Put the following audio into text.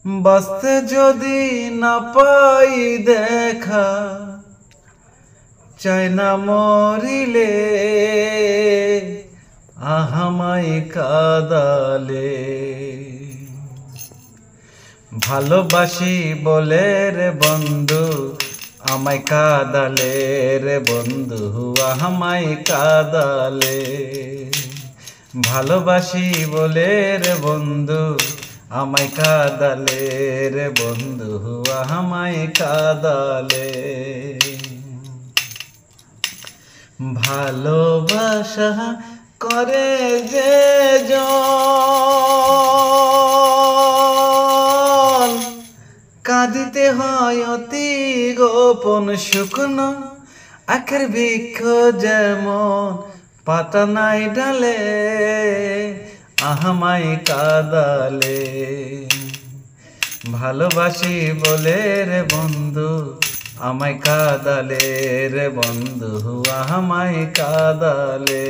বাঁচতে যদি না পাই দেখা, চাই না মরিলে আহামাই কাদালে। ভালোবাসি বলে রে বন্ধু আমায় কাদালে রে বন্ধু আহামাই কাদালে। ভালোবাসি বলে রে বন্ধু আমায় কাদালে রে বন্ধু আমায় কাদালে। ভালোবাসা করে যে জন কাঁদিতে হয় অতি গোপন শুকনো আখের বৃক্ষ যেমন পাতা নাই ডালে আহামাই কাদালে। ভালোবাসি বলে রে বন্ধু আমায় কাদালে রে বন্ধু আহামাই কাদালে।